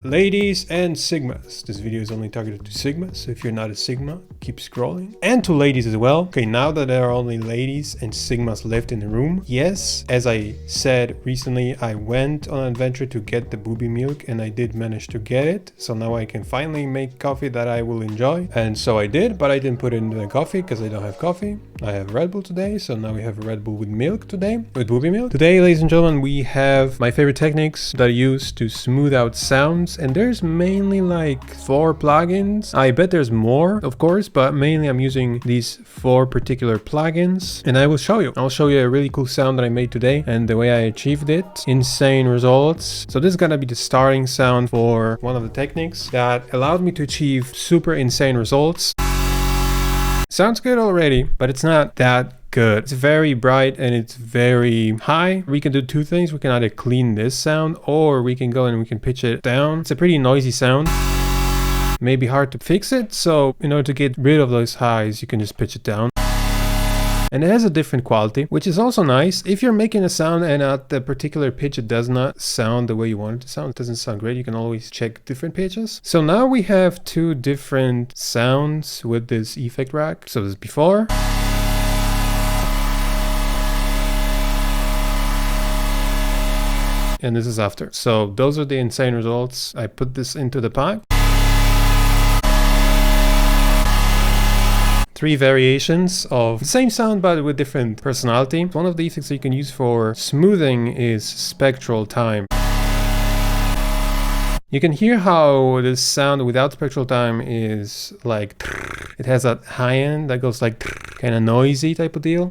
Ladies and Sigmas. This video is only targeted to Sigmas, so if you're not a Sigma, keep scrolling. And to ladies as well. Okay, now that there are only ladies and Sigmas left in the room, yes, as I said recently, I went on an adventure to get the booby milk and I did manage to get it. So now I can finally make coffee that I will enjoy. And so I did, but I didn't put it in the coffee because I don't have coffee. I have Red Bull today, so now we have a Red Bull with milk today, with booby milk. Today, ladies and gentlemen, we have my favorite techniques that I use to smooth out sounds. And there's mainly like 4 plugins. I bet there's more, of course, but mainly I'm using these 4 particular plugins and I will show you. I'll show you a really cool sound that I made today and the way I achieved it. Insane results. So this is gonna be the starting sound for one of the techniques that allowed me to achieve super insane results. Sounds good already, but it's not that good. It's very bright and it's very high. We can do 2 things. We can either clean this sound or we can go and we can pitch it down. It's a pretty noisy sound. Maybe hard to fix it. So in order to get rid of those highs, you can just pitch it down. And it has a different quality, which is also nice. If you're making a sound and at the particular pitch it does not sound the way you want it to sound, it doesn't sound great, you can always check different pitches. So now we have 2 different sounds with this effect rack. So this is before. And this is after. So those are the insane results. I put this into the pipe. 3 variations of the same sound but with different personality. One of the effects that you can use for smoothing is Spectral time. You can hear how this sound without Spectral time is like, it has that high end that goes like kind of noisy type of deal.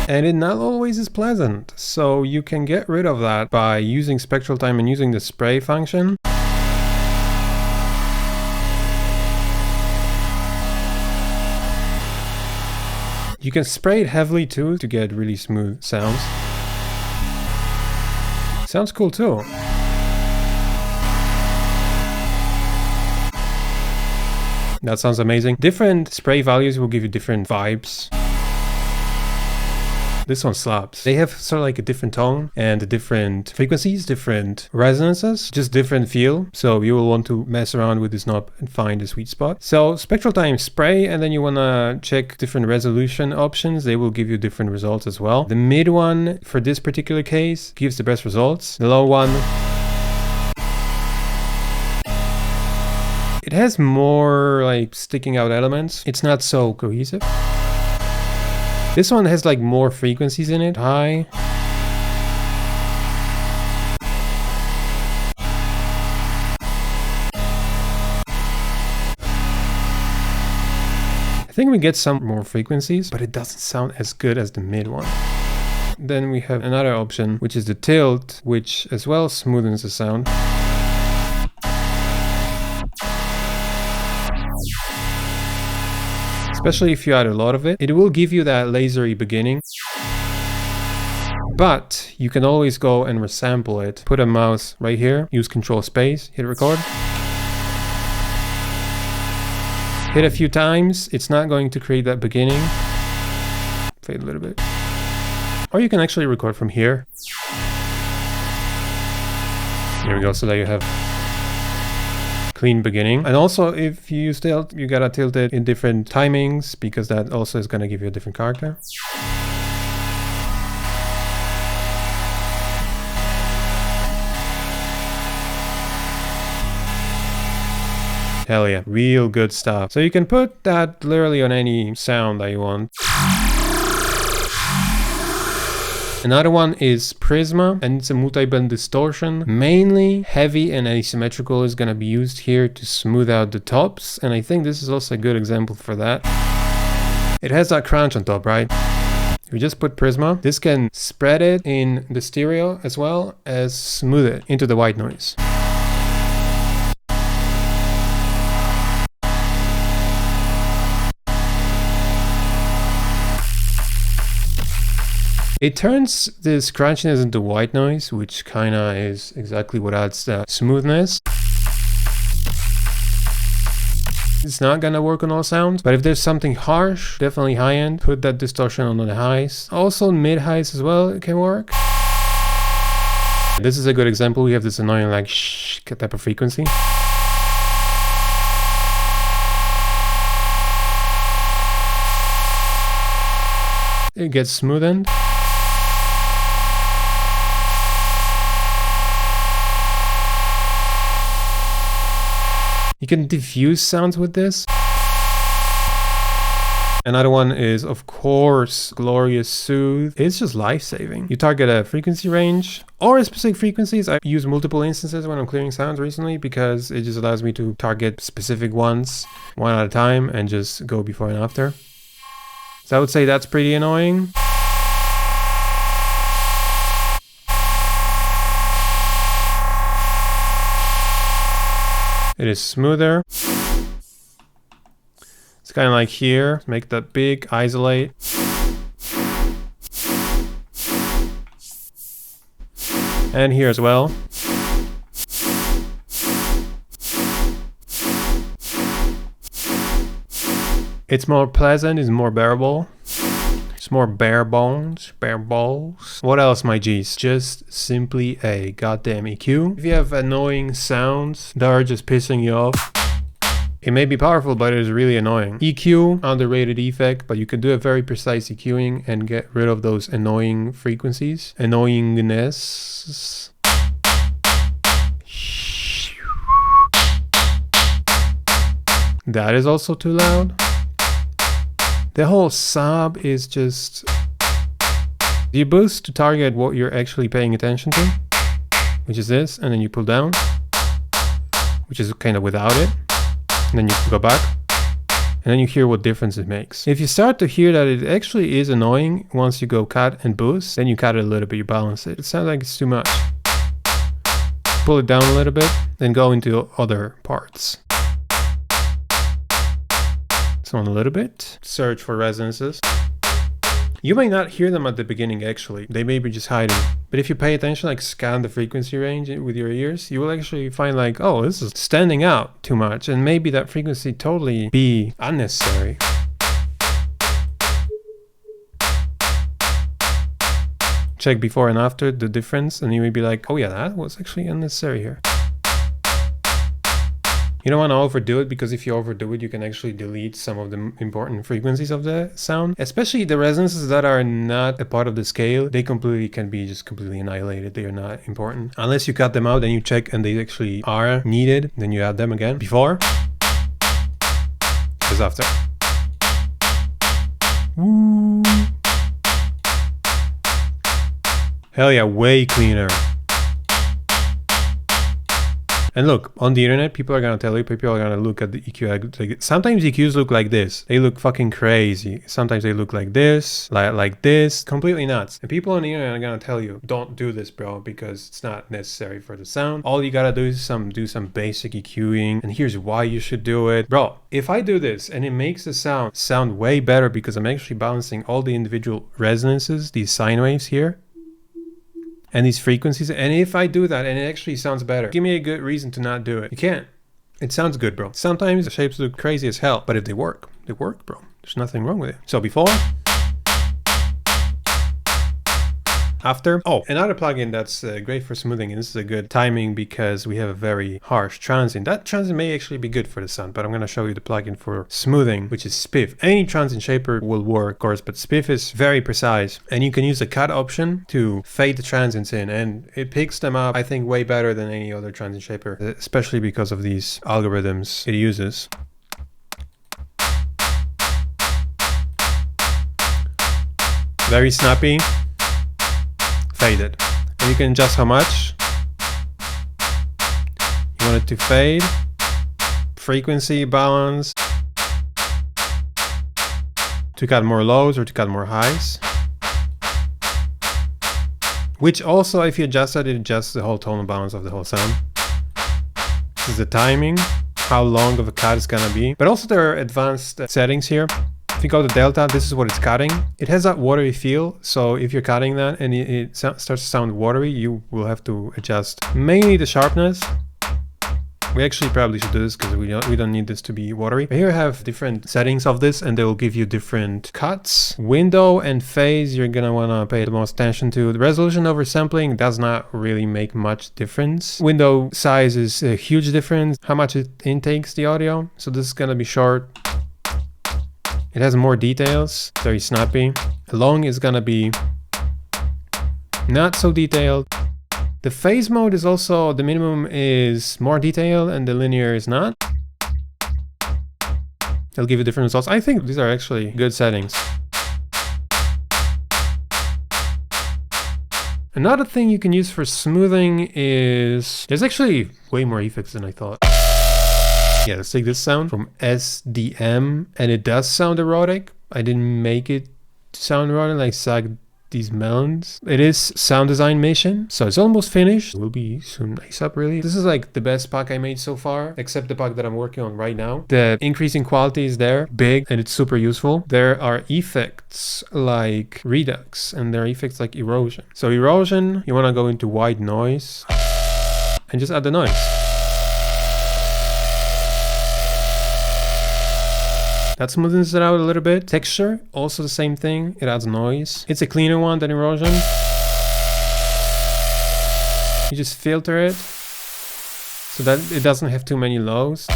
And it not always is pleasant. So you can get rid of that by using Spectral time and using the spray function. You can spray it heavily too to get really smooth sounds. Sounds cool too. That sounds amazing. Different spray values will give you different vibes. This one slaps. They have sort of like a different tone and different frequencies, different resonances, just different feel. So you will want to mess around with this knob and find the sweet spot. So Spectral time spray, and then you want to check different resolution options. They will give you different results as well. The mid one for this particular case gives the best results. The low one, it has more like sticking out elements. It's not so cohesive. This one has like more frequencies in it. High. I think we get some more frequencies, but it doesn't sound as good as the mid one. Then we have another option, which is the tilt, which as well smoothens the sound. Especially if you add a lot of it, it will give you that lasery beginning. But you can always go and resample it. Put a mouse right here, use Control Space, hit record. Hit a few times, it's not going to create that beginning. Fade a little bit. Or you can actually record from here. Here we go, so there you have clean beginning. And also if you use tilt, you gotta tilt it in different timings because that also is gonna give you a different character. Hell yeah, real good stuff. So you can put that literally on any sound that you want. Another one is Prisma, and it's a multi-band distortion. Mainly heavy and asymmetrical is going to be used here to smooth out the tops, and I think this is also a good example for that. It has that crunch on top, right? We just put Prisma. This can spread it in the stereo as well as smooth it into the white noise. It turns this crunchiness into white noise, which kinda is exactly what adds the smoothness. It's not gonna work on all sounds, but if there's something harsh, definitely high end, put that distortion on the highs. Also mid highs as well, it can work. This is a good example. We have this annoying like shh type of frequency. It gets smoothened. You can diffuse sounds with this. Another one is, of course, Glorious Soothe. It's just life-saving. You target a frequency range or a specific frequencies. I use multiple instances when I'm clearing sounds recently because it just allows me to target specific ones one at a time and just go before and after. So I would say that's pretty annoying. It is smoother. It's kind of like here, make that big, isolate. And here as well. It's more pleasant, it's more bearable. It's more bare bones, bare balls. What else, my G's? Just simply a goddamn EQ. If you have annoying sounds that are just pissing you off, it may be powerful, but it is really annoying. EQ, underrated effect, but you can do a very precise EQing and get rid of those annoying frequencies. Annoyingness. That is also too loud. The whole sub is just... You boost to target what you're actually paying attention to, which is this, and then you pull down, which is kind of without it. And then you go back, and then you hear what difference it makes. If you start to hear that it actually is annoying once you go cut and boost, then you cut it a little bit, you balance it. It sounds like it's too much. Pull it down a little bit, then go into other parts. So on a little bit, search for resonances. You may not hear them at the beginning actually, they may be just hiding. But if you pay attention, like scan the frequency range with your ears, you will actually find like, oh, this is standing out too much. And maybe that frequency totally be unnecessary. Check before and after the difference and you may be like, oh yeah, that was actually unnecessary here. You don't want to overdo it because if you overdo it, you can actually delete some of the important frequencies of the sound. Especially the resonances that are not a part of the scale, they completely can be just completely annihilated. They are not important. Unless you cut them out and you check and they actually are needed, then you add them again. Before, just after. Woo. Hell yeah, way cleaner. And look, on the internet, people are gonna tell you, people are gonna look at the EQ. Sometimes EQs look like this. They look fucking crazy. Sometimes they look like this, like this, completely nuts. And people on the internet are gonna tell you, don't do this, bro, because it's not necessary for the sound. All you gotta do is do some basic EQing, and here's why you should do it. Bro, if I do this and it makes the sound way better because I'm actually balancing all the individual resonances, these sine waves here, and these frequencies, and if I do that and it actually sounds better, give me a good reason to not do it. You can't. It sounds good, bro. Sometimes the shapes look crazy as hell, but if they work, bro. There's nothing wrong with it. So before, after. Oh, another plugin that's great for smoothing, and this is a good timing because we have a very harsh transient. That transient may actually be good for the sound, but I'm going to show you the plugin for smoothing, which is Spiff. Any transient shaper will work, of course, but Spiff is very precise, and you can use the cut option to fade the transients in, and it picks them up, I think, way better than any other transient shaper, especially because of these algorithms it uses. Very snappy. Faded. And you can adjust how much you want it to fade, frequency, balance, to cut more lows or to cut more highs. Which also, if you adjust that, it adjusts the whole tonal balance of the whole sound. This is the timing, how long of a cut it's gonna be. But also there are advanced settings here. If you go to delta, this is what it's cutting. It has that watery feel, so if you're cutting that and it starts to sound watery, you will have to adjust mainly the sharpness. We actually probably should do this because we don't need this to be watery. But here I have different settings of this, and they will give you different cuts. Window and phase, you're gonna wanna pay the most attention to. The resolution oversampling does not really make much difference. Window size is a huge difference, how much it intakes the audio. So this is gonna be short. It has more details, very snappy. Long is gonna be not so detailed. The phase mode is also, the minimum is more detailed and the linear is not. They'll give you different results. I think these are actually good settings. Another thing you can use for smoothing is, there's actually way more effects than I thought. Yeah, let's take this sound from SDM, and it does sound erotic. I didn't make it sound erotic, like sag these melons. It is sound design mission, so it's almost finished. It will be soon nice up really. This is like the best pack I made so far, except the pack that I'm working on right now. The increasing quality is there, big, and it's super useful. There are effects like redux, and there are effects like erosion. So erosion, you want to go into white noise and just add the noise. That smoothens it out a little bit. Texture, also the same thing. It adds noise. It's a cleaner one than erosion. You just filter it so that it doesn't have too many lows.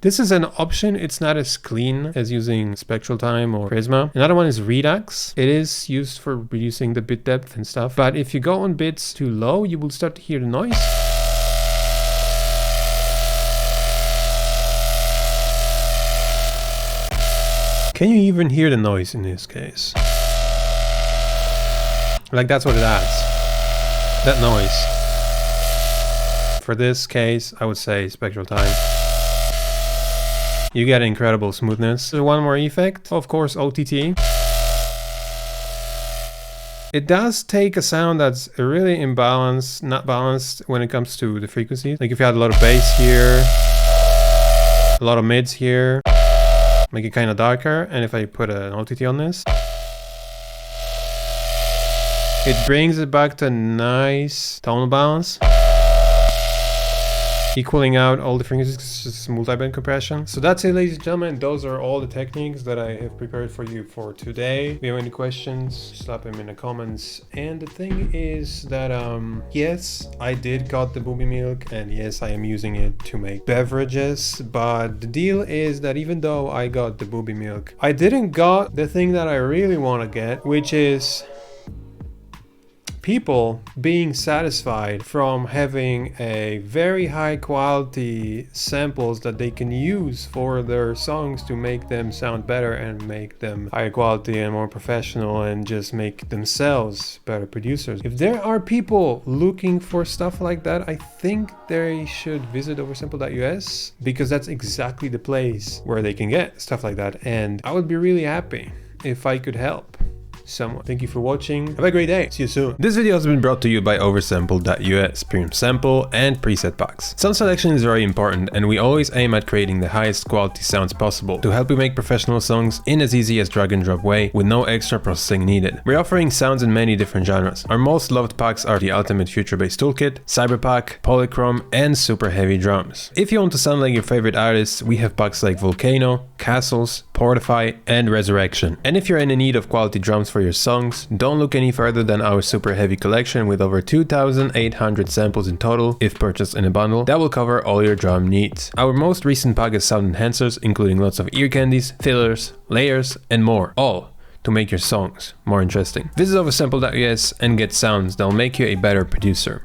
This is an option. It's not as clean as using Spectral Time or Prisma. Another one is Redux. It is used for reducing the bit depth and stuff. But if you go on bits too low, you will start to hear the noise. Can you even hear the noise in this case? Like, that's what it adds. That noise. For this case, I would say Spectral Time. You get incredible smoothness. There's one more effect, of course, OTT. It does take a sound that's really imbalanced, not balanced when it comes to the frequencies. Like if you had a lot of bass here, a lot of mids here, make it kind of darker, and if I put an OTT on this, it brings it back to a nice tonal balance, equaling out all the frequencies. It's just multi-band compression. So that's it, ladies and gentlemen. Those are all the techniques that I have prepared for you for today. If you have any questions, slap them in the comments. And the thing is that yes, I did got the booby milk, and yes, I am using it to make beverages, but the deal is that even though I got the booby milk, I didn't got the thing that I really want to get, which is people being satisfied from having a very high quality samples that they can use for their songs to make them sound better and make them higher quality and more professional and just make themselves better producers. If there are people looking for stuff like that, I think they should visit oversampled.us, because that's exactly the place where they can get stuff like that, and I would be really happy if I could help someone. Thank you for watching. Have a great day. See you soon. This video has been brought to you by Oversampled.us, premium sample and preset packs. Sound selection is very important, and we always aim at creating the highest quality sounds possible to help you make professional songs in as easy as drag and drop way with no extra processing needed. We're offering sounds in many different genres. Our most loved packs are the Ultimate Future Bass Toolkit, Cyberpack, Polychrome, and Super Heavy Drums. If you want to sound like your favorite artists, we have packs like Volcano, Castles, Portify, and Resurrection. And if you're in need of quality drums for your songs, don't look any further than our Super Heavy collection with over 2,800 samples in total if purchased in a bundle that will cover all your drum needs. Our most recent pack is sound enhancers, including lots of ear candies, fillers, layers, and more, all to make your songs more interesting. Visit oversampled.us and get sounds that'll make you a better producer.